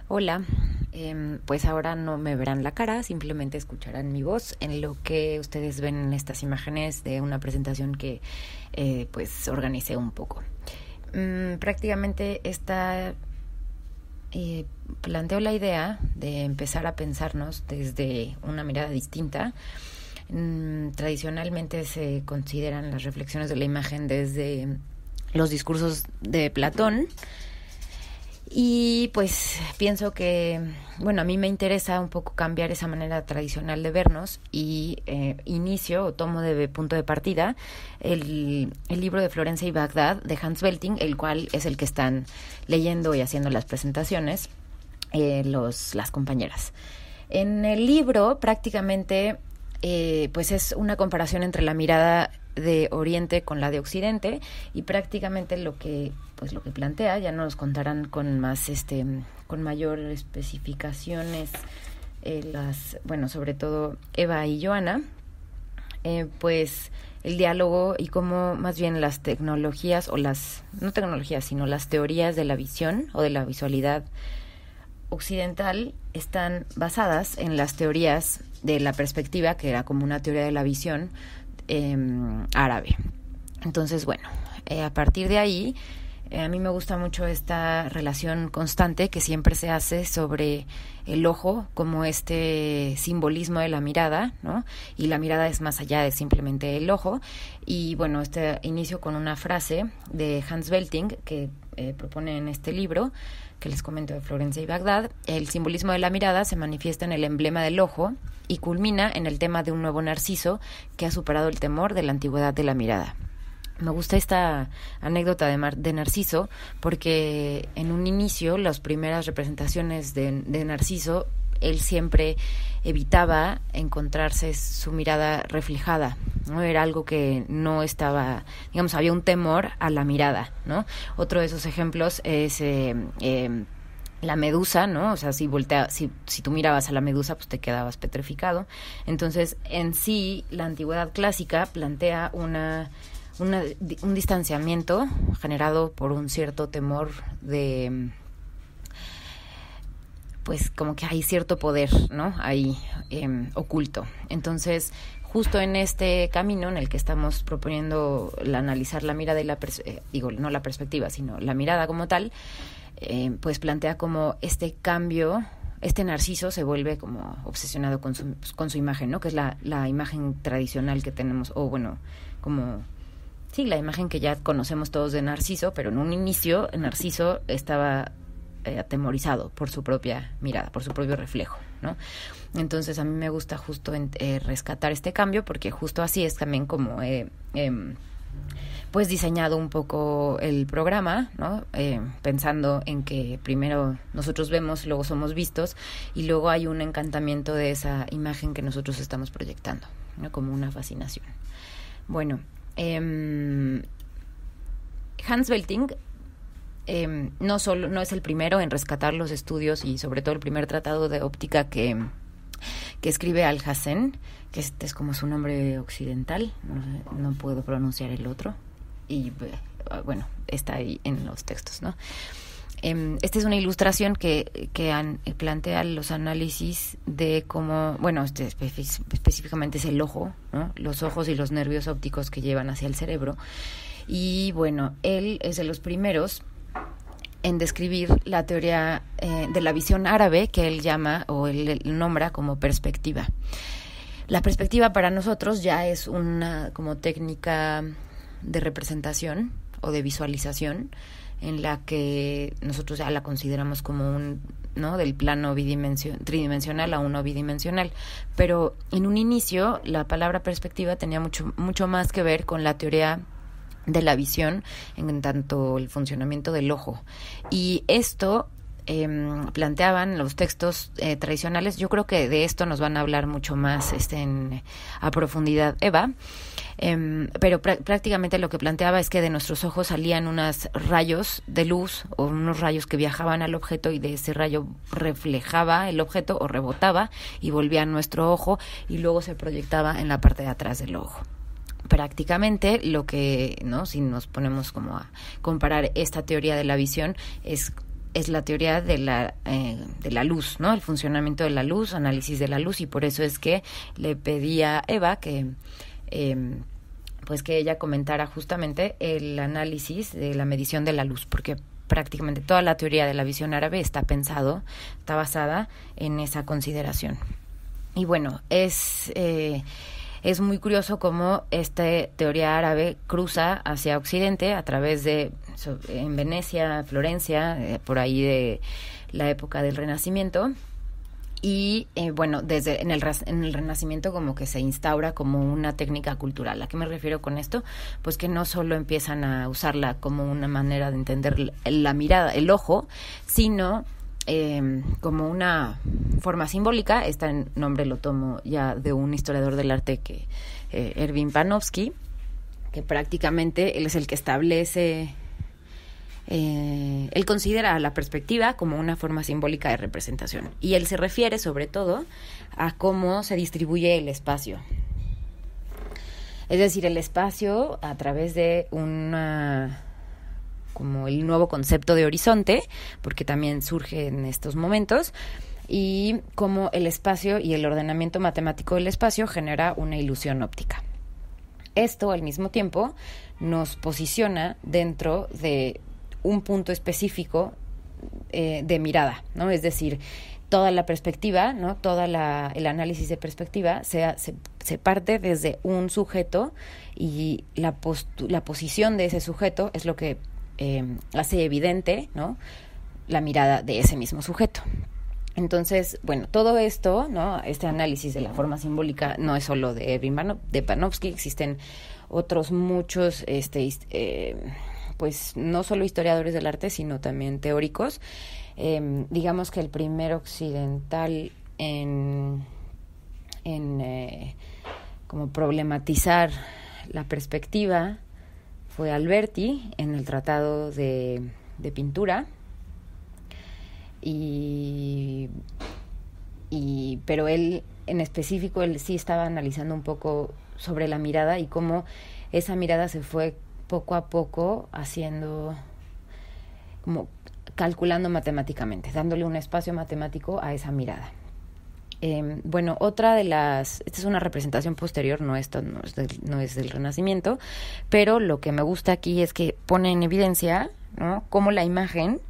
Hola, pues ahora no me verán la cara, simplemente escucharán mi voz en lo que ustedes ven en estas imágenes de una presentación que pues organicé un poco. Prácticamente planteo la idea de empezar a pensarnos desde una mirada distinta. Tradicionalmente se consideran las reflexiones de la imagen desde los discursos de Platón. Y pues pienso que, bueno, a mí me interesa un poco cambiar esa manera tradicional de vernos y inicio o tomo de punto de partida el libro de Florencia y Bagdad de Hans Belting, el cual es el que están leyendo y haciendo las presentaciones las compañeras. En el libro prácticamente pues es una comparación entre la mirada de Oriente con la de Occidente y prácticamente lo que plantea, ya nos contarán con más con mayor especificaciones sobre todo Eva y Joana, pues el diálogo y cómo más bien las tecnologías no tecnologías, sino las teorías de la visión o de la visualidad occidental están basadas en las teorías de la perspectiva, que era como una teoría de la visión árabe. Entonces, bueno, a partir de ahí, a mí me gusta mucho esta relación constante que siempre se hace sobre el ojo como este simbolismo de la mirada, ¿no? Y la mirada es más allá de simplemente el ojo. Y bueno, inicio con una frase de Hans Belting que propone en este libro que les comento de Florencia y Bagdad. El simbolismo de la mirada se manifiesta en el emblema del ojo y culmina en el tema de un nuevo Narciso que ha superado el temor de la antigüedad de la mirada. Me gusta esta anécdota de Narciso porque en un inicio, las primeras representaciones de Narciso, él siempre evitaba encontrarse su mirada reflejada, ¿no? Era algo que no estaba, digamos, había un temor a la mirada, ¿no? Otro de esos ejemplos es la medusa, ¿no? O sea, si tú mirabas a la medusa, pues te quedabas petrificado. Entonces, en sí, la antigüedad clásica plantea un distanciamiento generado por un cierto temor de, pues como que hay cierto poder, ¿no? Ahí oculto. Entonces, justo en este camino en el que estamos proponiendo analizar la mirada y no la perspectiva, sino la mirada como tal, pues plantea como este cambio. Este Narciso se vuelve como obsesionado con su imagen, ¿no? Que es la imagen tradicional que tenemos, o bueno, como sí, la imagen que ya conocemos todos de Narciso, pero en un inicio Narciso estaba atemorizado por su propia mirada, por su propio reflejo, ¿no? Entonces a mí me gusta justo rescatar este cambio, porque justo así es también como pues diseñado un poco el programa, ¿no? Pensando en que primero nosotros vemos, luego somos vistos, y luego hay un encantamiento de esa imagen que nosotros estamos proyectando, ¿no? Como una fascinación. Bueno, Hans Belting no es el primero en rescatar los estudios y sobre todo el primer tratado de óptica que escribe Alhazen, que este es como su nombre occidental, no puedo pronunciar el otro, y bueno, está ahí en los textos, ¿no? Esta es una ilustración que plantea los análisis de cómo, bueno, específicamente es el ojo, ¿no? Los ojos y los nervios ópticos que llevan hacia el cerebro. Y bueno, él es de los primeros en describir la teoría de la visión árabe, que él llama o él nombra como perspectiva. La perspectiva para nosotros ya es una como técnica de representación o de visualización, en la que nosotros ya la consideramos como ¿no? Del plano tridimensional a uno bidimensional. Pero en un inicio la palabra perspectiva tenía mucho más que ver con la teoría de la visión, en tanto el funcionamiento del ojo. Y esto planteaban los textos tradicionales. Yo creo que de esto nos van a hablar mucho más a profundidad Eva. Pero prácticamente lo que planteaba es que de nuestros ojos salían unos rayos de luz o unos rayos que viajaban al objeto, y de ese rayo reflejaba el objeto o rebotaba y volvía a nuestro ojo y luego se proyectaba en la parte de atrás del ojo. Prácticamente lo que, ¿no? Si nos ponemos como a comparar esta teoría de la visión, es es la teoría de la luz, ¿no? El funcionamiento de la luz, análisis de la luz, y por eso es que le pedí a Eva que pues que ella comentara justamente el análisis de la medición de la luz, porque prácticamente toda la teoría de la visión árabe está basada en esa consideración. Y bueno, es muy curioso cómo esta teoría árabe cruza hacia Occidente a través de, en Venecia, Florencia, por ahí de la época del Renacimiento. Y bueno, desde en el Renacimiento como que se instaura como una técnica cultural. ¿A qué me refiero con esto? Pues que no solo empiezan a usarla como una manera de entender la mirada, el ojo, sino como una forma simbólica. Este nombre lo tomo ya de un historiador del arte, que Ervin Panofsky, que prácticamente él es el que establece... él considera la perspectiva como una forma simbólica de representación, y él se refiere sobre todo a cómo se distribuye el espacio. Es decir, el espacio a través de como el nuevo concepto de horizonte, porque también surge en estos momentos, y cómo el espacio y el ordenamiento matemático del espacio genera una ilusión óptica. Esto, al mismo tiempo, nos posiciona dentro de un punto específico de mirada, ¿no? Es decir, toda la perspectiva, ¿no? El análisis de perspectiva se parte desde un sujeto, y la posición de ese sujeto es lo que hace evidente, ¿no?, la mirada de ese mismo sujeto. Entonces, bueno, todo esto, ¿no?, este análisis de la forma simbólica no es solo de Panofsky, existen otros muchos pues no solo historiadores del arte, sino también teóricos. Digamos que el primer occidental en como problematizar la perspectiva fue Alberti en el Tratado de Pintura, pero él en específico, él sí estaba analizando un poco sobre la mirada y cómo esa mirada se fue poco a poco haciendo, como calculando matemáticamente, dándole un espacio matemático a esa mirada. Bueno, esta es una representación posterior, no es del Renacimiento, pero lo que me gusta aquí es que pone en evidencia, ¿no?, cómo la imagen,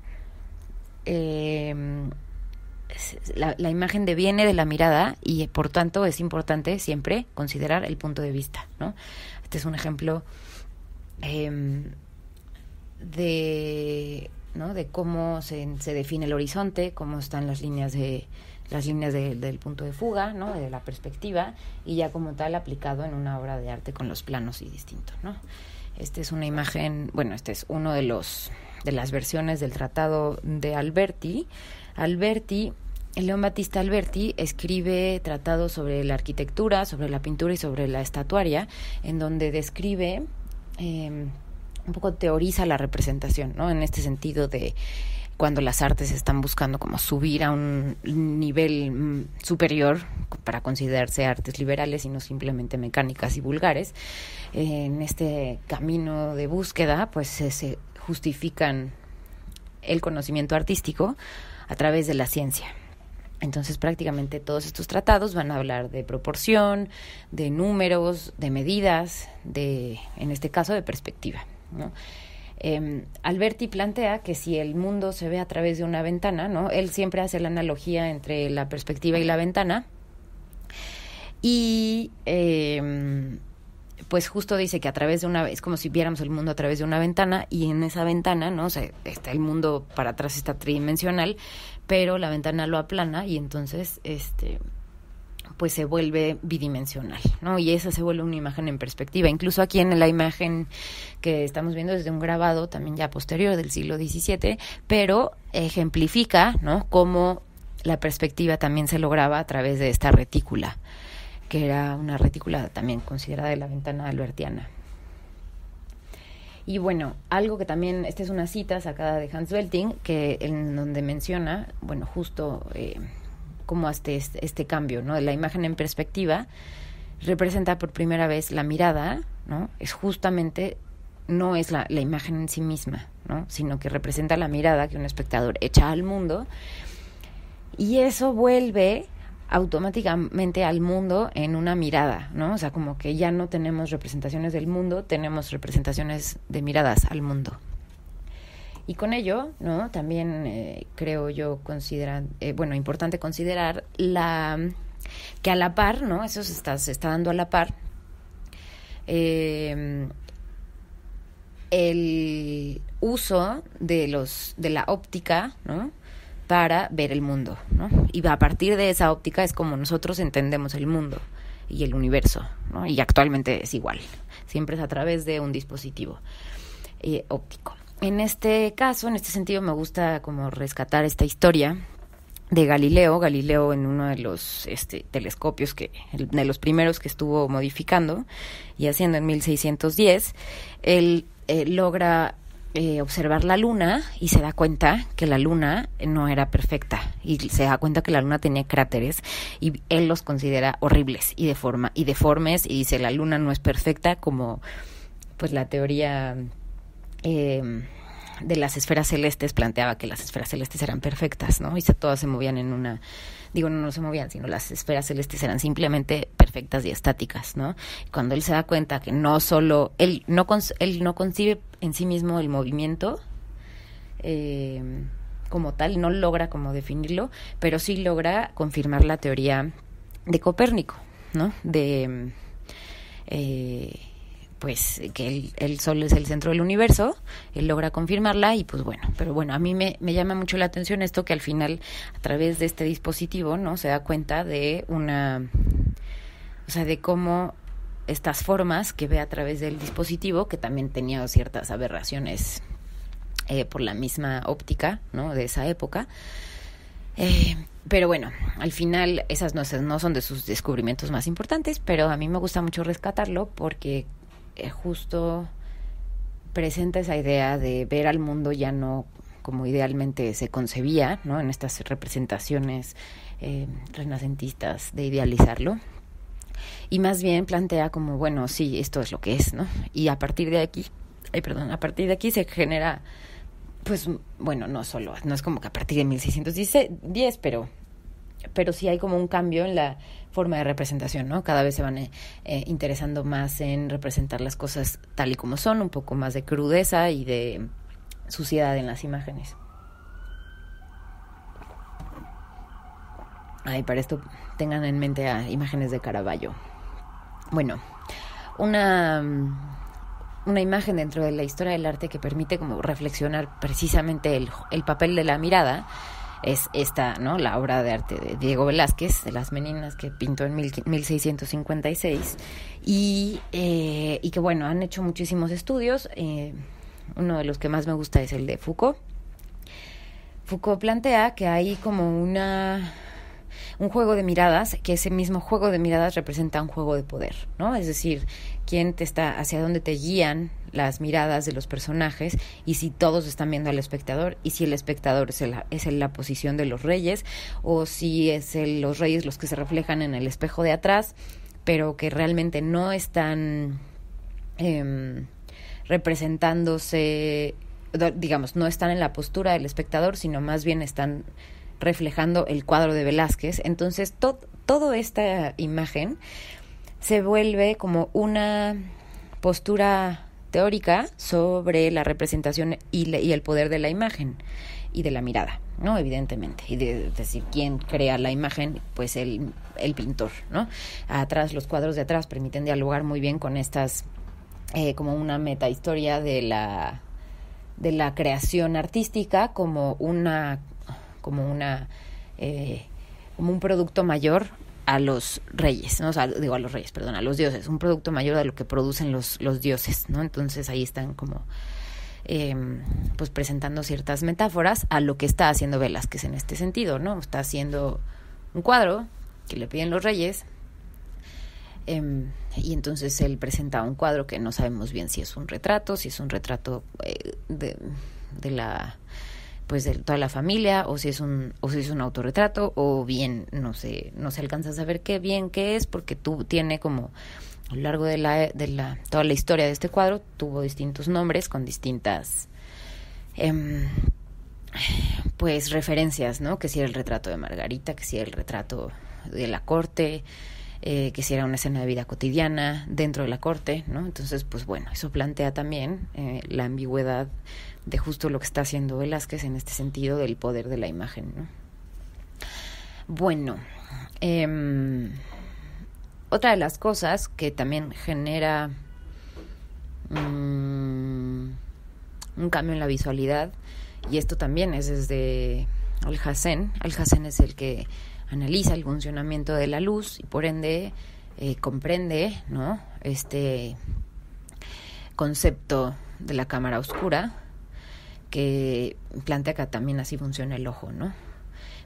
la imagen deviene de la mirada, y por tanto es importante siempre considerar el punto de vista, ¿no? Este es un ejemplo de cómo se define el horizonte, cómo están las líneas del punto de fuga, ¿no?, de la perspectiva, y ya como tal aplicado en una obra de arte con los planos y distinto, ¿no? Esta es una imagen, bueno, este es uno de las versiones del Tratado de Alberti. León Battista Alberti escribe tratados sobre la arquitectura, sobre la pintura y sobre la estatuaria, en donde describe, un poco teoriza la representación, ¿no?, en este sentido de cuando las artes están buscando como subir a un nivel superior para considerarse artes liberales y no simplemente mecánicas y vulgares. En este camino de búsqueda, pues se justifican el conocimiento artístico a través de la ciencia. Entonces, prácticamente todos estos tratados van a hablar de proporción, de números, de medidas, en este caso, de perspectiva, ¿no? Alberti plantea que si el mundo se ve a través de una ventana, ¿no?, él siempre hace la analogía entre la perspectiva y la ventana, y pues justo dice que a través de es como si viéramos el mundo a través de una ventana, y en esa ventana, ¿no?, está el mundo para atrás, está tridimensional, pero la ventana lo aplana, y entonces pues se vuelve bidimensional, ¿no? Y esa se vuelve una imagen en perspectiva. Incluso aquí en la imagen que estamos viendo desde un grabado también ya posterior del siglo XVII, pero ejemplifica, ¿no?, cómo la perspectiva también se lograba a través de esta retícula, que era una retícula también considerada de la ventana albertiana. Y bueno, algo que también, esta es una cita sacada de Hans Welting, en donde menciona, bueno, justo cómo este cambio, ¿no?, de la imagen en perspectiva representa por primera vez la mirada, ¿no?, es justamente no es la imagen en sí misma, ¿no? Sino que representa la mirada que un espectador echa al mundo, y eso vuelve automáticamente al mundo en una mirada, ¿no? O sea, como que ya no tenemos representaciones del mundo, tenemos representaciones de miradas al mundo. Y con ello, ¿no? También creo yo importante considerar que a la par, ¿no? Eso se está dando a la par, el uso de la óptica, ¿no? Para ver el mundo, ¿no? Y a partir de esa óptica es como nosotros entendemos el mundo y el universo, ¿no? Y actualmente es igual, siempre es a través de un dispositivo óptico. En este caso, en este sentido, me gusta como rescatar esta historia de Galileo en uno de los telescopios de los primeros que estuvo modificando y haciendo en 1610, él logra observar la luna y se da cuenta que la luna no era perfecta, y se da cuenta que la luna tenía cráteres y él los considera horribles y deformes, y dice: la luna no es perfecta, como pues la teoría de las esferas celestes planteaba que las esferas celestes eran perfectas, ¿no? Y todas se movían no se movían, sino las esferas celestes eran simplemente perfectas y estáticas, ¿no? Cuando él se da cuenta que no solo él no concibe en sí mismo el movimiento como tal, no logra como definirlo, pero sí logra confirmar la teoría de Copérnico, ¿no? Pues que el Sol es el centro del universo, él logra confirmarla, y pues pero bueno, a mí me llama mucho la atención esto, que al final, a través de este dispositivo, ¿no? Se da cuenta de de cómo estas formas que ve a través del dispositivo, que también tenía ciertas aberraciones por la misma óptica, ¿no? De esa época, pero bueno, al final esas no son de sus descubrimientos más importantes, pero a mí me gusta mucho rescatarlo porque justo presenta esa idea de ver al mundo ya no como idealmente se concebía, ¿no? En estas representaciones renacentistas de idealizarlo, y más bien plantea como, bueno, sí, esto es lo que es, ¿no? Y a partir de aquí se genera, pues, bueno, no es como que a partir de 1610, pero sí hay como un cambio en la forma de representación, ¿no? Cada vez se van interesando más en representar las cosas tal y como son, un poco más de crudeza y de suciedad en las imágenes. Para esto tengan en mente a imágenes de Caravaggio. Bueno, una imagen dentro de la historia del arte que permite como reflexionar precisamente el papel de la mirada es esta, ¿no? La obra de arte de Diego Velázquez, de Las Meninas, que pintó en 1656, y que, bueno, han hecho muchísimos estudios. Uno de los que más me gusta es el de Foucault. Foucault plantea que hay como un juego de miradas, que ese mismo juego de miradas representa un juego de poder, ¿no? Es decir, hacia dónde te guían las miradas de los personajes, y si todos están viendo al espectador, y si el espectador es en la posición de los reyes, o si es los reyes los que se reflejan en el espejo de atrás, pero que realmente no están representándose, digamos, no están en la postura del espectador, sino más bien están reflejando el cuadro de Velázquez. Entonces, toda esta imagen se vuelve como una postura teórica sobre la representación y el poder de la imagen y de la mirada, ¿no? Evidentemente. Y de decir, ¿quién crea la imagen? Pues el pintor, ¿no? Atrás, los cuadros de atrás permiten dialogar muy bien con estas, como una metahistoria de la creación artística como un producto mayor a los reyes, ¿no? O sea, a los reyes, perdón, a los dioses, un producto mayor de lo que producen los dioses, ¿no? Entonces ahí están como pues presentando ciertas metáforas a lo que está haciendo Velázquez en este sentido, ¿no? Está haciendo un cuadro que le piden los reyes, y entonces él presenta un cuadro que no sabemos bien si es un retrato, de toda la familia, o si es un autorretrato, o bien no se alcanza a saber qué es, porque tiene como a lo largo de toda la historia de este cuadro tuvo distintos nombres con distintas pues referencias, ¿no? Que si era el retrato de Margarita, que si era el retrato de la corte, que si era una escena de vida cotidiana dentro de la corte, ¿no? Entonces, pues bueno, eso plantea también la ambigüedad de justo lo que está haciendo Velázquez en este sentido del poder de la imagen, ¿no? Bueno, otra de las cosas que también genera un cambio en la visualidad, y esto también es desde Alhazen. Alhazen es el que analiza el funcionamiento de la luz y por ende comprende, ¿no?, este concepto de la cámara oscura, que plantea que también así funciona el ojo, ¿no?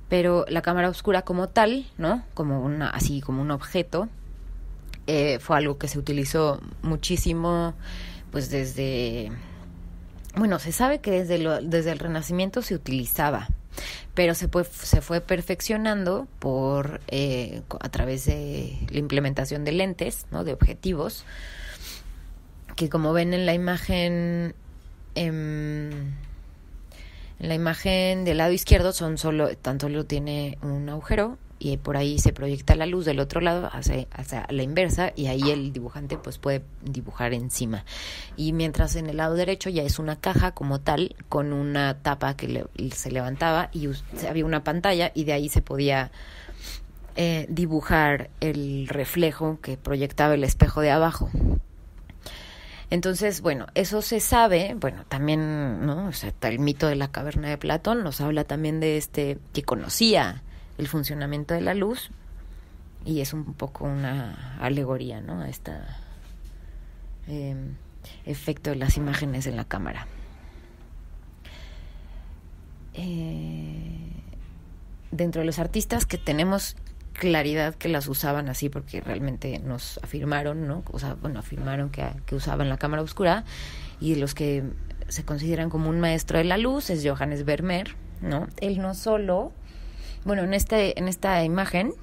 Pero la cámara oscura como tal, ¿no?, como un objeto, fue algo que se utilizó muchísimo, pues desde... Bueno, se sabe que desde el Renacimiento se utilizaba, pero se fue perfeccionando a través de la implementación de lentes, ¿no?, de objetivos, que como ven en la imagen, en la imagen del lado izquierdo tan solo tiene un agujero y por ahí se proyecta la luz del otro lado hacia la inversa, y ahí el dibujante pues puede dibujar encima. Y mientras en el lado derecho ya es una caja como tal, con una tapa que se levantaba y había una pantalla, y de ahí se podía dibujar el reflejo que proyectaba el espejo de abajo. Entonces, bueno, eso se sabe. Bueno, también, ¿no?, o sea, el mito de la caverna de Platón nos habla también de que conocía el funcionamiento de la luz, y es un poco una alegoría, ¿no?, a este efecto de las imágenes en la cámara. Dentro de los artistas que tenemos claridad que las usaban así, porque realmente nos afirmaron, ¿no?, o sea, bueno, afirmaron que usaban la cámara oscura, y de los que se consideran como un maestro de la luz es Johannes Vermeer, ¿no? Él no solo... Bueno, en esta imagen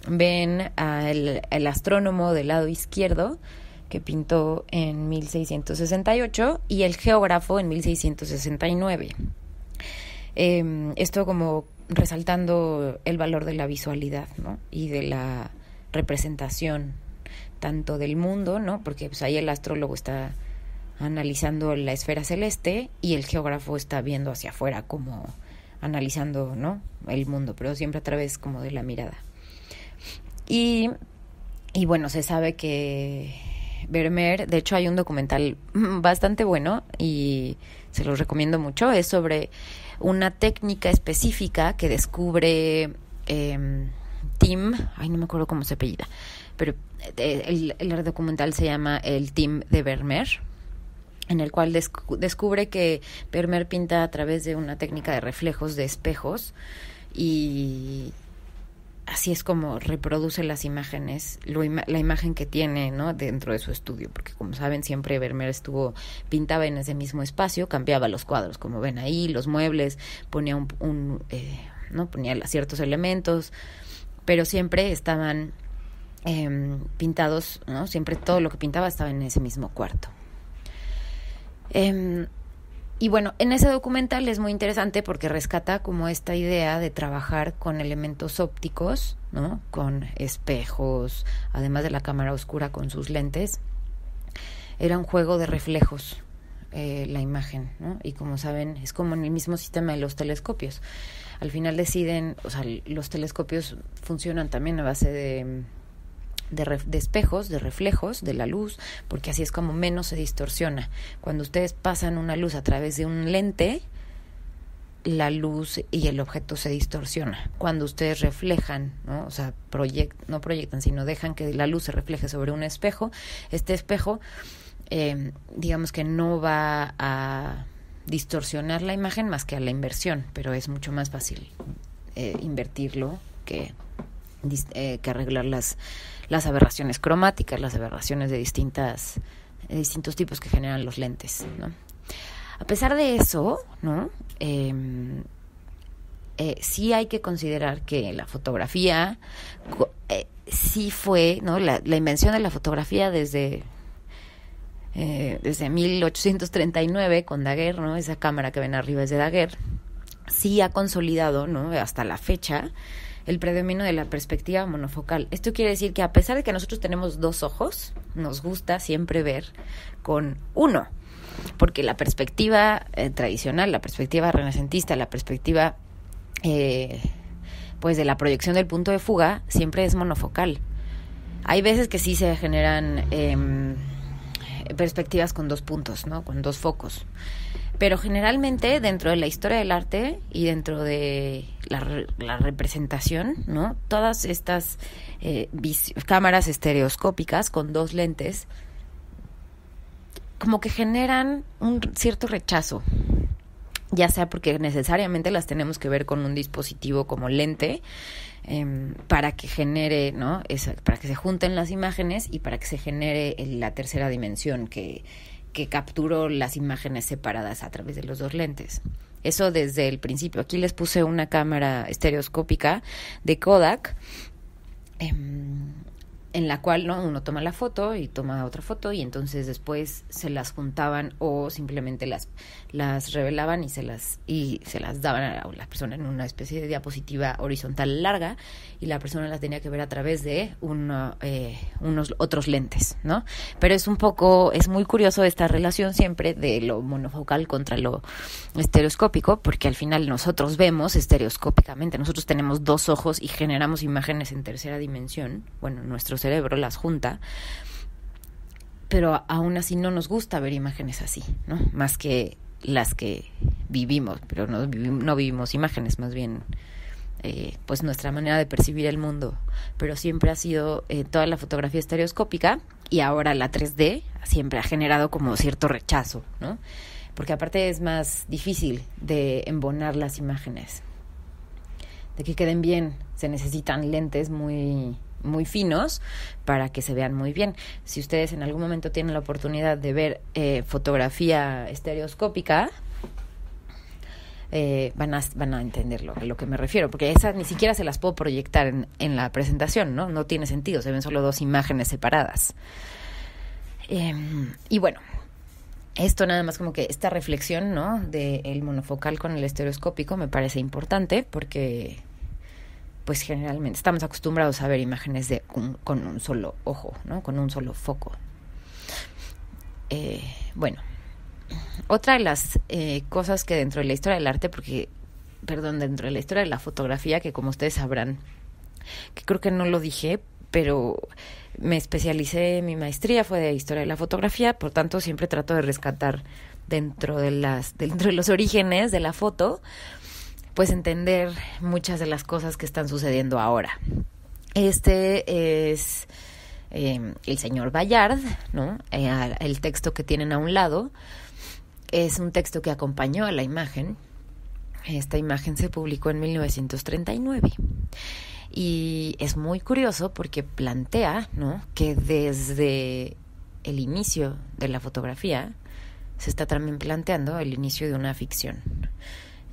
ven al astrónomo del lado izquierdo, que pintó en 1668, y el geógrafo en 1669. Esto como resaltando el valor de la visualidad, ¿no?, y de la representación tanto del mundo, ¿no?, porque pues ahí el astrólogo está analizando la esfera celeste y el geógrafo está viendo hacia afuera, como analizando, ¿no?, el mundo, pero siempre a través como de la mirada. Y bueno, se sabe que Vermeer, de hecho hay un documental bastante bueno y se los recomiendo mucho, es sobre una técnica específica que descubre Tim, no me acuerdo cómo se apellida, pero el documental se llama El Tim de Vermeer, en el cual descubre que Vermeer pinta a través de una técnica de reflejos de espejos, y así es como reproduce las imágenes, la imagen que tiene, ¿no?, dentro de su estudio, porque como saben siempre Vermeer pintaba en ese mismo espacio, cambiaba los cuadros, como ven ahí, los muebles, ponía ponía ciertos elementos, pero siempre estaban pintados, ¿no?, siempre todo lo que pintaba estaba en ese mismo cuarto. Y bueno, en ese documental es muy interesante porque rescata como esta idea de trabajar con elementos ópticos, ¿no?, con espejos, además de la cámara oscura con sus lentes. Era un juego de reflejos, la imagen, ¿no? Y como saben, es como en el mismo sistema de los telescopios. Al final los telescopios funcionan también a base de espejos, de reflejos de la luz, porque así es como menos se distorsiona. Cuando ustedes pasan una luz a través de un lente, la luz y el objeto se distorsiona. Cuando ustedes reflejan, ¿no?, o sea, no proyectan, sino dejan que la luz se refleje sobre un espejo, este espejo, digamos que no va a distorsionar la imagen más que a la inversión, pero es mucho más fácil invertirlo que arreglar las aberraciones cromáticas, las aberraciones de distintos tipos que generan los lentes, ¿no? A pesar de eso, ¿no?, sí hay que considerar que la fotografía sí fue, ¿no? La invención de la fotografía desde 1839 con Daguerre, ¿no? Esa cámara que ven arriba es de Daguerre. Sí ha consolidado, ¿no? Hasta la fecha el predominio de la perspectiva monofocal. Esto quiere decir que a pesar de que nosotros tenemos dos ojos, nos gusta siempre ver con uno, porque la perspectiva tradicional, la perspectiva renacentista, la perspectiva pues de la proyección del punto de fuga siempre es monofocal. Hay veces que sí se generan perspectivas con dos puntos, ¿no? Con dos focos. Pero generalmente dentro de la historia del arte y dentro de la representación, ¿no? Todas estas cámaras estereoscópicas con dos lentes como que generan un cierto rechazo, ya sea porque necesariamente las tenemos que ver con un dispositivo como lente, para que genere, ¿no? Para que se junten las imágenes y para que se genere la tercera dimensión que capturó las imágenes separadas a través de los dos lentes. Eso desde el principio. Aquí les puse una cámara estereoscópica de Kodak, en la cual, ¿no? Uno toma la foto y toma otra foto y entonces después se las juntaban o simplemente las revelaban y se las daban a la persona en una especie de diapositiva horizontal larga, y la persona las tenía que ver a través de unos otros lentes, ¿no? Pero es muy curioso esta relación siempre de lo monofocal contra lo estereoscópico, porque al final nosotros vemos estereoscópicamente, nosotros tenemos dos ojos y generamos imágenes en tercera dimensión, bueno, nuestro cerebro las junta, pero aún así no nos gusta ver imágenes así, ¿no? Más que las que vivimos, pero no vivimos imágenes, más bien pues nuestra manera de percibir el mundo. Pero siempre ha sido toda la fotografía estereoscópica, y ahora la 3D siempre ha generado como cierto rechazo, ¿no? Porque aparte es más difícil de embonar las imágenes, de que queden bien. Se necesitan lentes muy finos para que se vean muy bien. Si ustedes en algún momento tienen la oportunidad de ver fotografía estereoscópica, van a entenderlo, a lo que me refiero, porque esas ni siquiera se las puedo proyectar en la presentación, ¿no? No tiene sentido, se ven solo dos imágenes separadas. Y bueno, esto nada más como que esta reflexión, ¿no? del monofocal con el estereoscópico me parece importante, porque pues generalmente estamos acostumbrados a ver imágenes con un solo ojo, ¿no? Con un solo foco. Bueno, otra de las cosas que dentro de la historia del arte, dentro de la historia de la fotografía, que como ustedes sabrán, que creo que no lo dije, pero me especialicé, mi maestría fue de historia de la fotografía, por tanto siempre trato de rescatar dentro de los orígenes de la foto, pues entender muchas de las cosas que están sucediendo ahora. Este es el señor Ballard, ¿no? El texto que tienen a un lado es un texto que acompañó a la imagen. Esta imagen se publicó en 1939. Y es muy curioso porque plantea, ¿no? que desde el inicio de la fotografía se está también planteando el inicio de una ficción.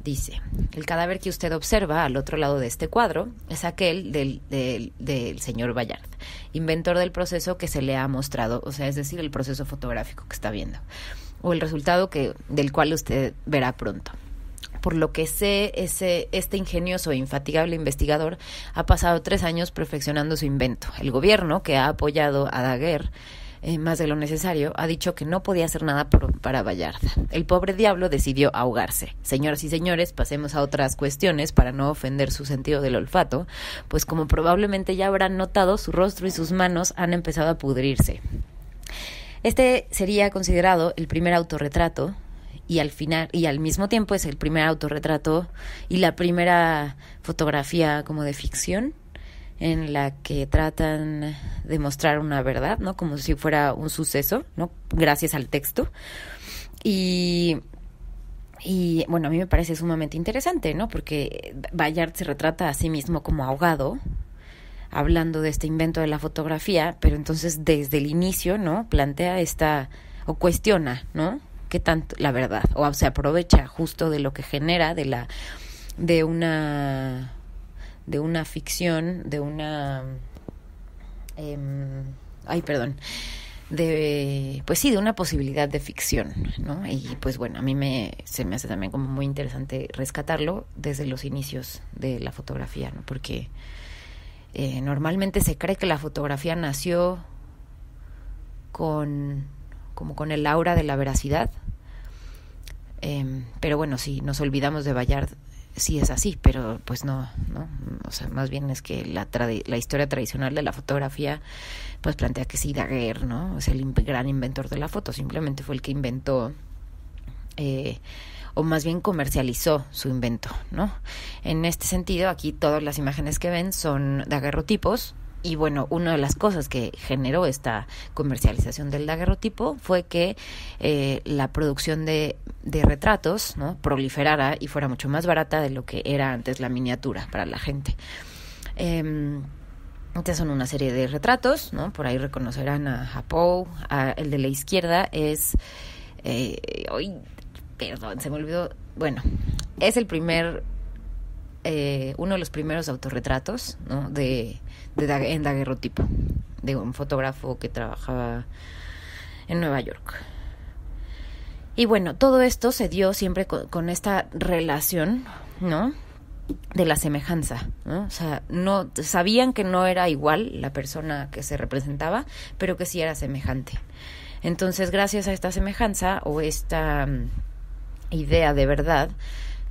Dice: el cadáver que usted observa al otro lado de este cuadro es aquel del señor Ballard, inventor del proceso que se le ha mostrado, o sea, es decir, el proceso fotográfico que está viendo, o el resultado del cual usted verá pronto. Por lo que sé, este ingenioso e infatigable investigador ha pasado 3 años perfeccionando su invento. El gobierno, que ha apoyado a Daguerre más de lo necesario, ha dicho que no podía hacer nada para Ballard. El pobre diablo decidió ahogarse. Señoras y señores, pasemos a otras cuestiones para no ofender su sentido del olfato, pues como probablemente ya habrán notado, su rostro y sus manos han empezado a pudrirse. Este sería considerado el primer autorretrato, y al mismo tiempo es el primer autorretrato y la primera fotografía como de ficción en la que tratan de mostrar una verdad, ¿no? Como si fuera un suceso, ¿no? Gracias al texto. Y bueno, a mí me parece sumamente interesante, ¿no? Porque Ballard se retrata a sí mismo como ahogado, hablando de este invento de la fotografía, pero entonces desde el inicio, ¿no? Plantea o cuestiona, ¿no? Qué tanto la verdad, o se aprovecha justo de lo que genera de una ficción, de una perdón, pues sí, de una posibilidad de ficción, ¿no? Y pues bueno, a mí se me hace también como muy interesante rescatarlo desde los inicios de la fotografía, ¿no? Porque normalmente se cree que la fotografía nació con el aura de la veracidad, pero bueno, si nos olvidamos de Bayard, sí es así, pero pues no, o sea, más bien es que la historia tradicional de la fotografía pues plantea que sí, Daguerre, ¿no? Es el gran inventor de la foto, simplemente fue el que inventó, o más bien comercializó su invento, ¿no? En este sentido, aquí todas las imágenes que ven son daguerrotipos. Y bueno, una de las cosas que generó esta comercialización del daguerrotipo fue que la producción de retratos, ¿no?, proliferara y fuera mucho más barata de lo que era antes la miniatura para la gente. Estas son una serie de retratos, ¿no? Por ahí reconocerán a Poe. El de la izquierda es... perdón, se me olvidó. Bueno, es el primer... uno de los primeros autorretratos, ¿no?, en daguerrotipo, de un fotógrafo que trabajaba en Nueva York. Y bueno, todo esto se dio siempre con esta relación, ¿no?, de la semejanza, ¿no? O sea, no sabían que no era igual la persona que se representaba, pero que sí era semejante. Entonces, gracias a esta semejanza o esta idea de verdad,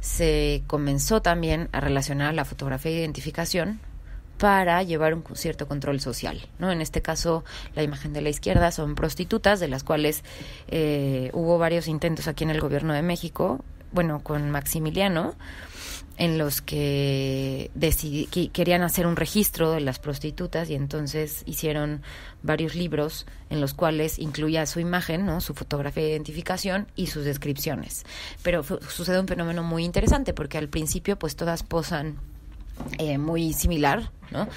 se comenzó también a relacionar la fotografía de identificación para llevar un cierto control social, ¿no? En este caso, la imagen de la izquierda son prostitutas, de las cuales hubo varios intentos aquí en el gobierno de México, bueno, con Maximiliano, en los que querían hacer un registro de las prostitutas, y entonces hicieron varios libros en los cuales incluía su imagen, ¿no?, su fotografía de identificación y sus descripciones. Pero sucede un fenómeno muy interesante, porque al principio pues todas posan muy similar, ¿no?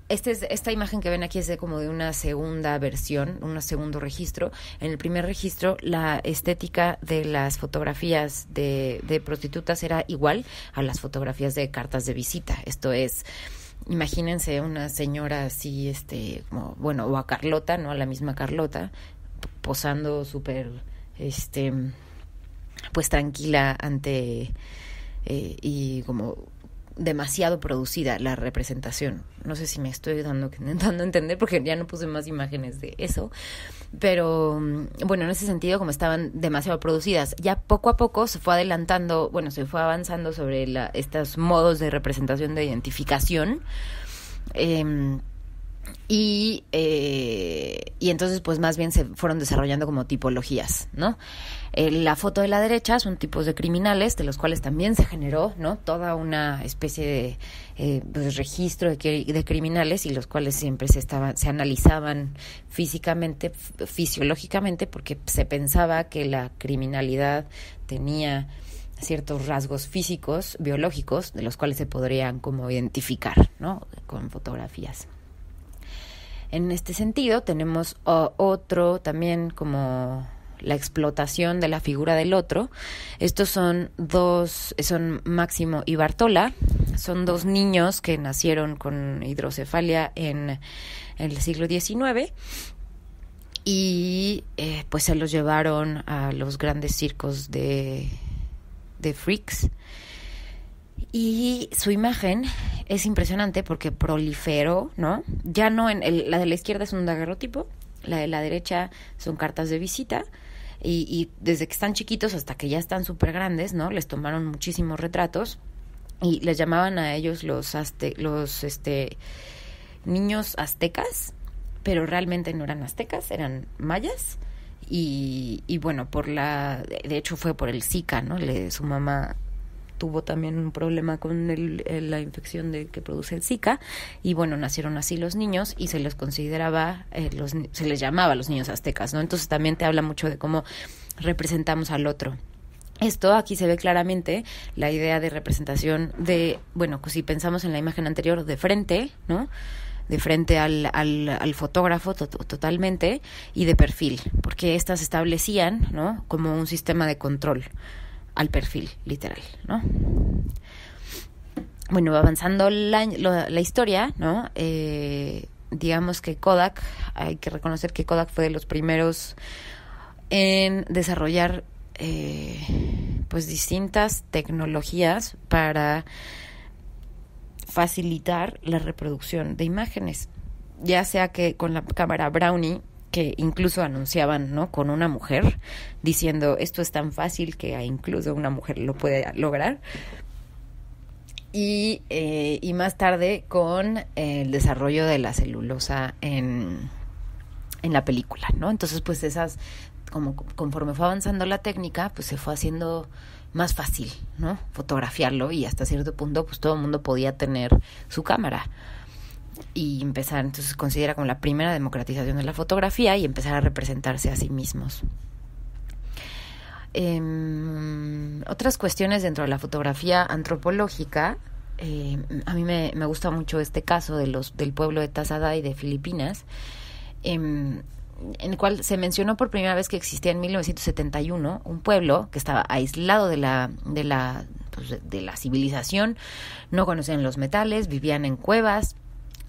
Esta imagen que ven aquí es como de una segunda versión, un segundo registro. En el primer registro, la estética de las fotografías de prostitutas era igual a las fotografías de cartas de visita. Esto es, imagínense una señora así, como, bueno, o a Carlota, ¿no?, a la misma Carlota, posando súper, pues tranquila ante, y como demasiado producida la representación. No sé si me estoy intentando entender, porque ya no puse más imágenes de eso, pero bueno, en ese sentido, como estaban demasiado producidas, ya poco a poco se fue adelantando, bueno, se fue avanzando sobre estos modos de representación de identificación, y entonces pues más bien se fueron desarrollando como tipologías, ¿no? La foto de la derecha son tipos de criminales, de los cuales también se generó, ¿no?, toda una especie de pues registro de criminales, y los cuales siempre se analizaban fisiológicamente, porque se pensaba que la criminalidad tenía ciertos rasgos físicos, biológicos, de los cuales se podrían como identificar, ¿no?, con fotografías. En este sentido, tenemos otro también como la explotación de la figura del otro. Estos son Máximo y Bartola, son dos niños que nacieron con hidrocefalia en el siglo XIX, y pues se los llevaron a los grandes circos de freaks. Y su imagen es impresionante porque proliferó, ¿no? Ya no la de la izquierda es un daguerrotipo, la de la derecha son cartas de visita, y desde que están chiquitos hasta que ya están súper grandes, ¿no?, les tomaron muchísimos retratos y les llamaban a ellos los niños aztecas, pero realmente no eran aztecas, eran mayas. Y bueno, de hecho fue por el Zika, ¿no? Su mamá tuvo también un problema con la infección que produce el Zika, y bueno, nacieron así los niños, y se les consideraba, se les llamaba los niños aztecas, ¿no? Entonces también te habla mucho de cómo representamos al otro. Esto aquí se ve claramente la idea de representación bueno, pues si pensamos en la imagen anterior, de frente, ¿no?, de frente al fotógrafo totalmente, y de perfil, porque estas establecían, ¿no?, como un sistema de control al perfil, literal, ¿no? Bueno, avanzando la historia, ¿no?, digamos que Kodak, hay que reconocer que Kodak fue de los primeros en desarrollar pues distintas tecnologías para facilitar la reproducción de imágenes, ya sea que con la cámara Brownie, que incluso anunciaban, ¿no?, con una mujer, diciendo esto es tan fácil que incluso una mujer lo puede lograr, y más tarde con el desarrollo de la celulosa en la película, ¿no? Entonces, pues esas, conforme fue avanzando la técnica, pues se fue haciendo más fácil, ¿no?, fotografiarlo, y hasta cierto punto, pues todo el mundo podía tener su cámara y empezar, entonces se considera como la primera democratización de la fotografía y empezar a representarse a sí mismos. Otras cuestiones dentro de la fotografía antropológica, a mí me gusta mucho este caso del pueblo de Tazadá y de Filipinas, en el cual se mencionó por primera vez que existía en 1971 un pueblo que estaba aislado de la civilización, no conocían los metales, vivían en cuevas.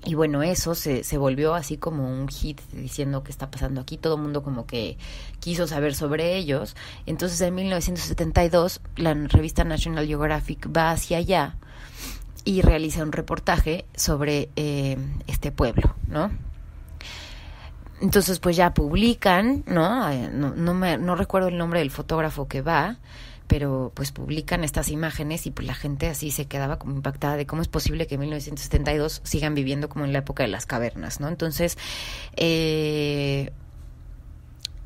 Y bueno, eso se volvió así como un hit, diciendo qué está pasando aquí. Todo el mundo como que quiso saber sobre ellos. Entonces, en 1972, la revista National Geographic va hacia allá y realiza un reportaje sobre este pueblo, ¿no? Entonces, pues ya publican, ¿no? No recuerdo el nombre del fotógrafo que va, pero pues publican estas imágenes y pues la gente así se quedaba como impactada de cómo es posible que en 1972 sigan viviendo como en la época de las cavernas, ¿no? Entonces,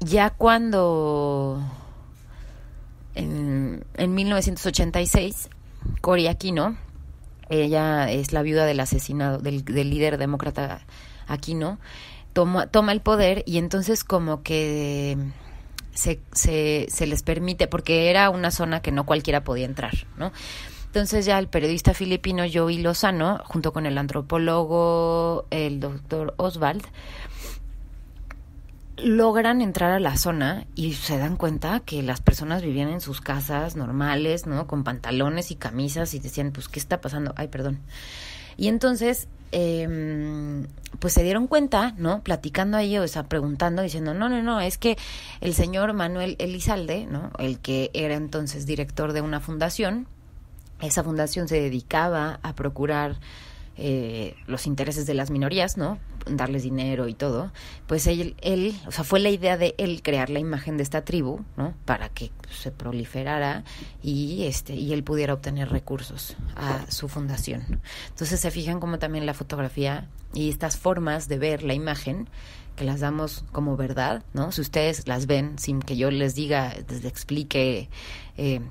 ya cuando en 1986, Cory Aquino, ella es la viuda del asesinado, del líder demócrata Aquino, toma el poder, y entonces como que se les permite, porque era una zona que no cualquiera podía entrar, ¿no? Entonces ya el periodista filipino Joey Lozano, junto con el antropólogo, el doctor Oswald, logran entrar a la zona y se dan cuenta que las personas vivían en sus casas normales, ¿no?, con pantalones y camisas, y decían, pues, ¿qué está pasando? Ay, perdón. Y entonces, pues se dieron cuenta, ¿no?, platicando ahí, o sea, preguntando, diciendo, no, es que el señor Manuel Elizalde, ¿no?, el que era entonces director de una fundación, esa fundación se dedicaba a procurar los intereses de las minorías, ¿no?, darles dinero y todo, pues él, o sea, fue la idea de él crear la imagen de esta tribu, ¿no?, para que se proliferara y él pudiera obtener recursos a su fundación. Entonces se fijan como también la fotografía y estas formas de ver la imagen, que las damos como verdad, ¿no? Si ustedes las ven sin que yo les diga, les explique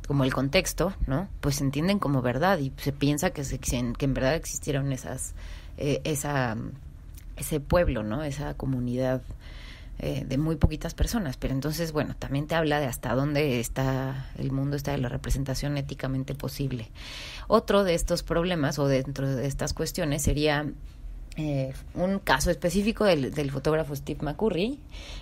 como el contexto, ¿no?, pues se entienden como verdad y se piensa que en verdad existieron ese pueblo, ¿no?, esa comunidad de muy poquitas personas. Pero entonces, bueno, también te habla de hasta dónde está el mundo, está de la representación éticamente posible. Otro de estos problemas, o dentro de estas cuestiones, sería un caso específico del fotógrafo Steve McCurry.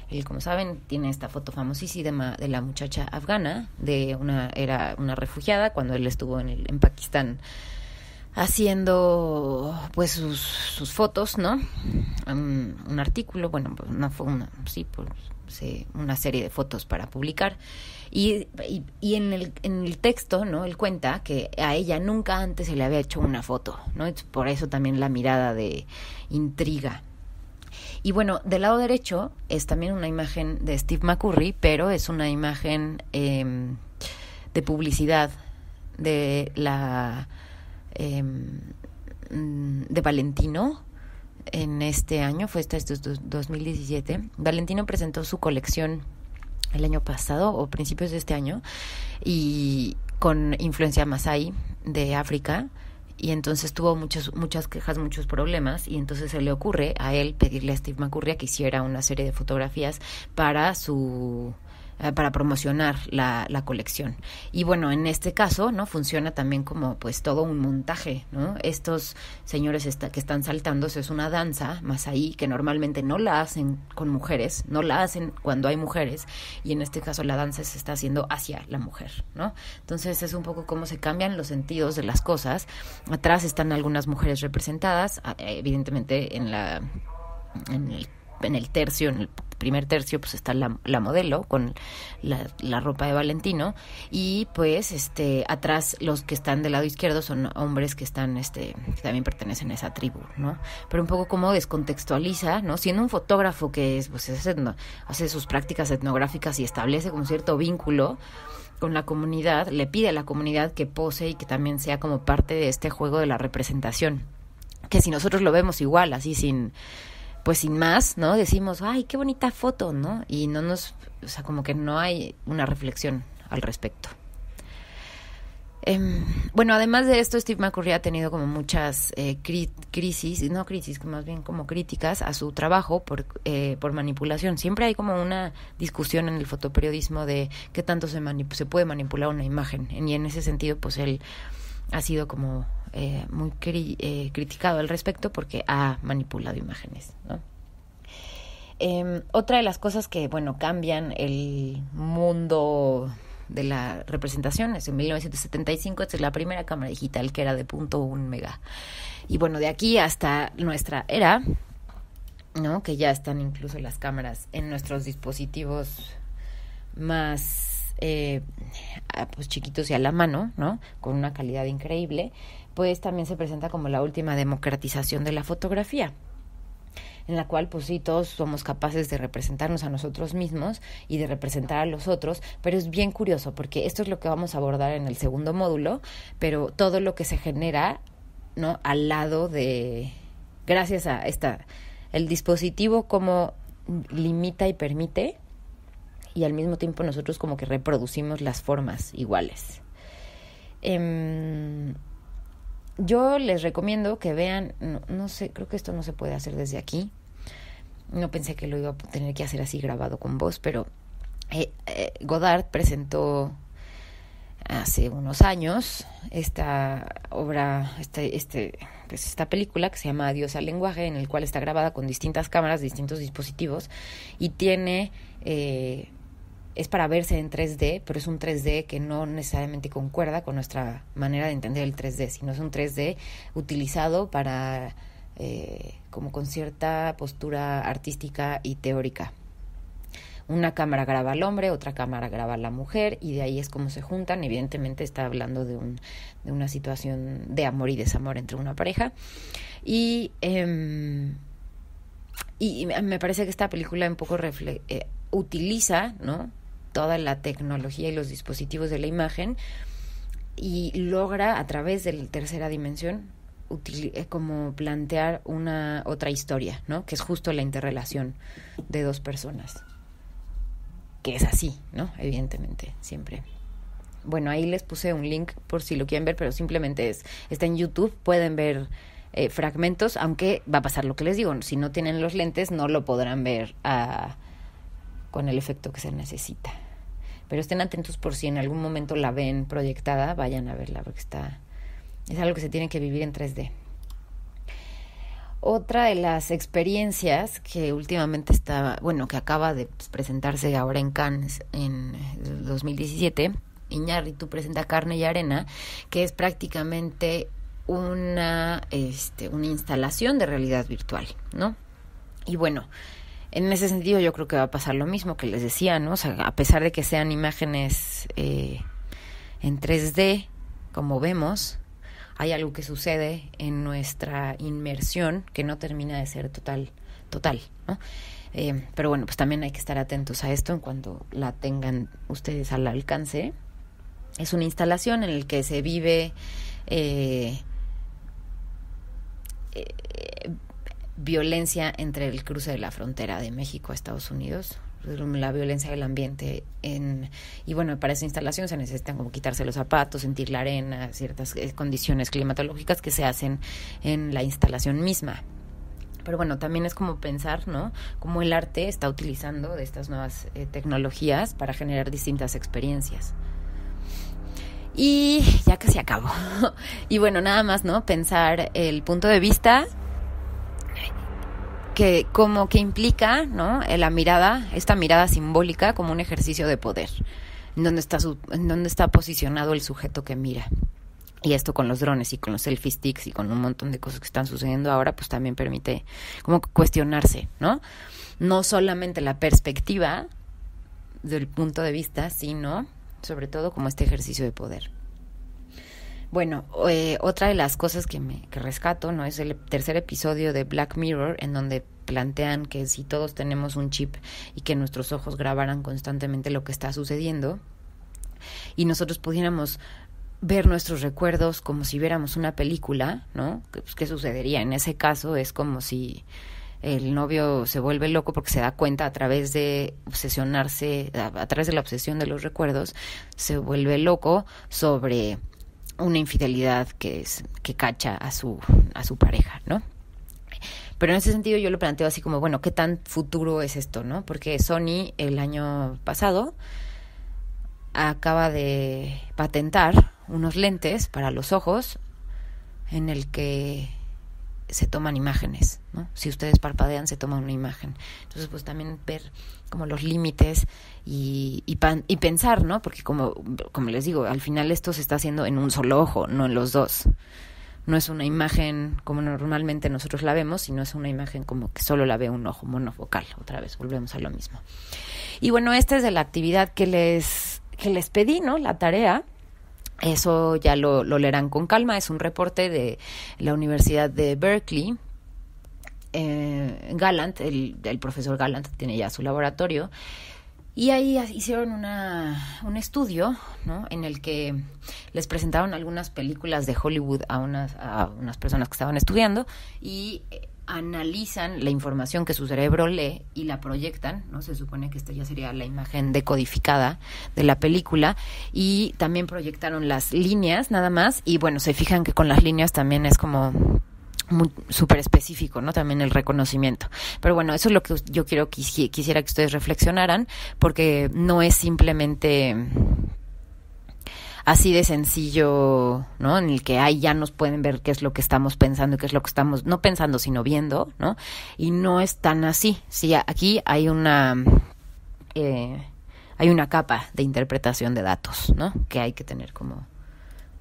Él, como saben, tiene esta foto famosísima de la muchacha afgana, era una refugiada cuando él estuvo en Pakistán haciendo pues sus fotos, ¿no? Un artículo, bueno, pues una serie de fotos para publicar. Y en el texto, ¿no?, él cuenta que a ella nunca antes se le había hecho una foto, ¿no? Por eso también la mirada de intriga. Y bueno, del lado derecho es también una imagen de Steve McCurry, pero es una imagen de publicidad de de Valentino. En este año, esto es 2017, Valentino presentó su colección el año pasado o principios de este año, y con influencia masái de África, y entonces tuvo muchas quejas, muchos problemas, y entonces se le ocurre a él pedirle a Steve McCurry que hiciera una serie de fotografías para promocionar la colección. Y bueno, en este caso, ¿no?, funciona también como pues todo un montaje, ¿no? Estos señores que están saltando, es una danza masái que normalmente no la hacen con mujeres, no la hacen cuando hay mujeres, y en este caso la danza se está haciendo hacia la mujer, ¿no? Entonces es un poco cómo se cambian los sentidos de las cosas. Atrás están algunas mujeres representadas, evidentemente en la en el tercio, en el primer tercio, pues está la modelo con la ropa de Valentino, y pues atrás los que están del lado izquierdo son hombres que están que también pertenecen a esa tribu, ¿no? Pero un poco como descontextualiza, ¿no? Siendo un fotógrafo que hace sus prácticas etnográficas y establece como cierto vínculo con la comunidad, le pide a la comunidad que pose y que también sea como parte de este juego de la representación, que si nosotros lo vemos igual, así sin más, ¿no? Decimos, ay, qué bonita foto, ¿no? Y como que no hay una reflexión al respecto. Bueno, además de esto, Steve McCurry ha tenido como muchas más bien como críticas a su trabajo por manipulación. Siempre hay como una discusión en el fotoperiodismo de qué tanto se puede manipular una imagen. Y en ese sentido, pues él ha sido como muy criticado al respecto porque ha manipulado imágenes, ¿no? Otra de las cosas que, cambian el mundo de la representación es en 1975, esta es la primera cámara digital que era de 0.1 mega. Y bueno, de aquí hasta nuestra era, ¿no? Que ya están incluso las cámaras en nuestros dispositivos más pues chiquitos y a la mano, ¿no? Con una calidad increíble, pues también se presenta como la última democratización de la fotografía, en la cual pues sí, todos somos capaces de representarnos a nosotros mismos y de representar a los otros, pero es bien curioso porque esto es lo que vamos a abordar en el segundo módulo, pero todo lo que se genera, ¿no? Al lado de, gracias a el dispositivo como limita y permite, y al mismo tiempo nosotros como que reproducimos las formas iguales. Yo les recomiendo que vean, no sé, creo que esto no se puede hacer desde aquí. No pensé que lo iba a tener que hacer así grabado con voz, pero Godard presentó hace unos años esta obra, pues esta película que se llama Adiós al lenguaje, en el cual está grabada con distintas cámaras, distintos dispositivos, y tiene es para verse en 3D, pero es un 3D que no necesariamente concuerda con nuestra manera de entender el 3D, sino es un 3D utilizado para como con cierta postura artística y teórica. Una cámara graba al hombre, otra cámara graba a la mujer, y de ahí es como se juntan. Evidentemente está hablando de una situación de amor y desamor entre una pareja. Y me parece que esta película un poco utiliza, ¿no?, toda la tecnología y los dispositivos de la imagen y logra a través de la tercera dimensión como plantear otra historia, ¿no?, que es justo la interrelación de dos personas, que es así, ¿no?, evidentemente, siempre. Bueno, ahí les puse un link por si lo quieren ver, pero simplemente está en YouTube, pueden ver fragmentos, aunque va a pasar lo que les digo, si no tienen los lentes no lo podrán ver con el efecto que se necesita. Pero estén atentos por si en algún momento la ven proyectada, vayan a verla, porque es algo que se tiene que vivir en 3D. Otra de las experiencias que últimamente que acaba de presentarse ahora en Cannes en 2017, Iñárritu presenta Carne y Arena, que es prácticamente una instalación de realidad virtual, ¿no? Y bueno, en ese sentido yo creo que va a pasar lo mismo que les decía, ¿no? O sea, a pesar de que sean imágenes en 3D, como vemos, hay algo que sucede en nuestra inmersión que no termina de ser total, ¿no? Pero bueno, pues también hay que estar atentos a esto en cuanto la tengan ustedes al alcance. Es una instalación en la que se vive violencia entre el cruce de la frontera de México a Estados Unidos, la violencia del ambiente y bueno, para esa instalación se necesitan como quitarse los zapatos, sentir la arena, ciertas condiciones climatológicas que se hacen en la instalación misma. Pero bueno, también es como pensar, ¿no?, cómo el arte está utilizando de estas nuevas tecnologías para generar distintas experiencias. Y ya casi acabo. Y bueno, nada más, ¿no?, pensar el punto de vista que como que implica, ¿no?, esta mirada simbólica como un ejercicio de poder, en donde está posicionado el sujeto que mira. Y esto con los drones y con los selfie sticks y con un montón de cosas que están sucediendo ahora, pues también permite como cuestionarse, ¿no? No solamente la perspectiva del punto de vista, sino sobre todo como este ejercicio de poder. Bueno, otra de las cosas que rescato, ¿no? Es el tercer episodio de Black Mirror, en donde plantean que si todos tenemos un chip y que nuestros ojos grabaran constantemente lo que está sucediendo y nosotros pudiéramos ver nuestros recuerdos como si viéramos una película, ¿no? ¿Qué sucedería? En ese caso es como si el novio se vuelve loco porque se da cuenta a través de obsesionarse, a través de la obsesión de los recuerdos, se vuelve loco sobre una infidelidad que cacha a su pareja, ¿no? Pero en ese sentido yo lo planteo así como, bueno, ¿qué tan futuro es esto, no? Porque Sony el año pasado acaba de patentar unos lentes para los ojos en el que se toman imágenes, ¿no? Si ustedes parpadean, se toma una imagen. Entonces, pues también ver como los límites y pensar, ¿no? Porque como les digo, al final esto se está haciendo en un solo ojo, no en los dos. No es una imagen como normalmente nosotros la vemos, sino es una imagen como que solo la ve un ojo, monofocal. Otra vez, volvemos a lo mismo. Y bueno, esta es de la actividad que les pedí, ¿no? La tarea. Eso ya lo leerán con calma. Es un reporte de la Universidad de Berkeley. Gallant, el profesor Gallant tiene ya su laboratorio. Y ahí hicieron un estudio, ¿no? En el que les presentaron algunas películas de Hollywood a unas personas que estaban estudiando y analizan la información que su cerebro lee y la proyectan, ¿no? Se supone que esta ya sería la imagen decodificada de la película, y también proyectaron las líneas nada más, y bueno, se fijan que con las líneas también es como súper específico, ¿no? También el reconocimiento. Pero bueno, eso es lo que yo quisiera que ustedes reflexionaran, porque no es simplemente así de sencillo, ¿no? En el que ahí ya nos pueden ver qué es lo que estamos pensando y qué es lo que estamos, no pensando, sino viendo, ¿no? Y no es tan así. Sí, aquí hay una capa de interpretación de datos, ¿no? Que hay que tener como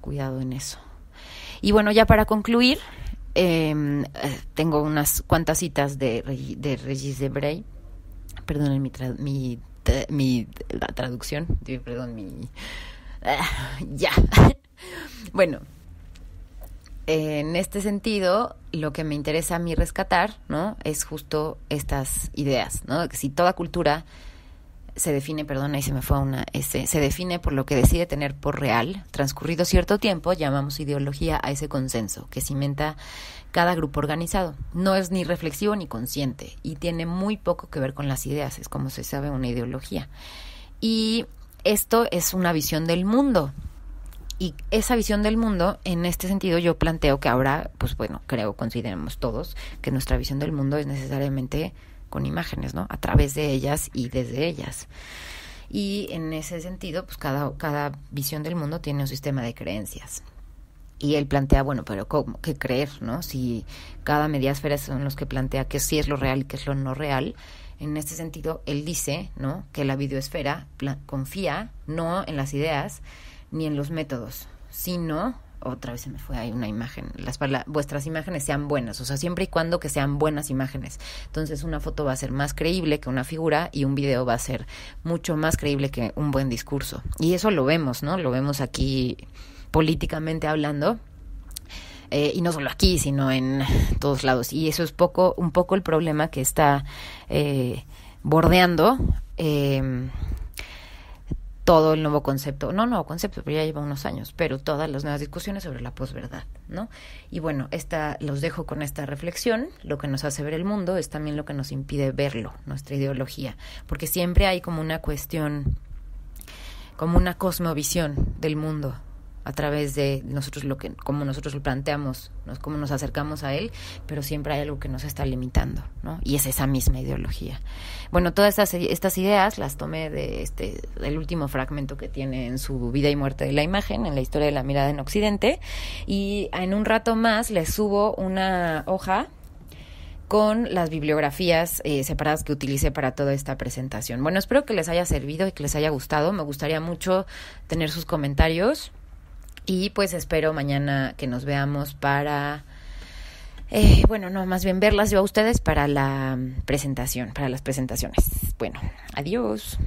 cuidado en eso. Y bueno, ya para concluir, tengo unas cuantas citas de Regis Debray. Perdonen la traducción, perdón, ya. Bueno, en este sentido, lo que me interesa a mí rescatar, ¿no? Es justo estas ideas, ¿no? Que si toda cultura se define, ahí se me fue se define por lo que decide tener por real, transcurrido cierto tiempo, llamamos ideología a ese consenso que cimenta cada grupo organizado. No es ni reflexivo ni consciente y tiene muy poco que ver con las ideas, es como se sabe una ideología. Y esto es una visión del mundo. Y esa visión del mundo, en este sentido, yo planteo que ahora, pues bueno, consideremos todos que nuestra visión del mundo es necesariamente con imágenes, ¿no? A través de ellas y desde ellas. Y en ese sentido, pues cada visión del mundo tiene un sistema de creencias. Y él plantea, bueno, pero ¿cómo? ¿Qué creer, no? Si cada mediasfera son los que plantea qué sí es lo real y qué es lo no real. En este sentido, él dice, ¿no? Que la videosfera confía no en las ideas ni en los métodos, sino, otra vez se me fue ahí una imagen, vuestras imágenes sean buenas, o sea, siempre y cuando que sean buenas imágenes. Entonces una foto va a ser más creíble que una figura y un video va a ser mucho más creíble que un buen discurso. Y eso lo vemos, ¿no? Lo vemos aquí políticamente hablando. Y no solo aquí, sino en todos lados. Y eso es un poco el problema que está bordeando todo el nuevo concepto, pero ya lleva unos años, pero todas las nuevas discusiones sobre la posverdad, ¿no? Y bueno, los dejo con esta reflexión. Lo que nos hace ver el mundo es también lo que nos impide verlo, nuestra ideología, porque siempre hay como una cuestión, como una cosmovisión del mundo, a través de nosotros como nosotros lo planteamos, cómo nos acercamos a él, pero siempre hay algo que nos está limitando, ¿no? Y es esa misma ideología. Bueno, todas estas ideas las tomé del último fragmento que tiene en su Vida y muerte de la imagen, en la historia de la mirada en Occidente, y en un rato más les subo una hoja con las bibliografías separadas que utilicé para toda esta presentación. Bueno, espero que les haya servido y que les haya gustado. Me gustaría mucho tener sus comentarios. Y pues espero mañana que nos veamos para... bueno, no, más bien verlas yo a ustedes para la presentación, para las presentaciones. Bueno, adiós.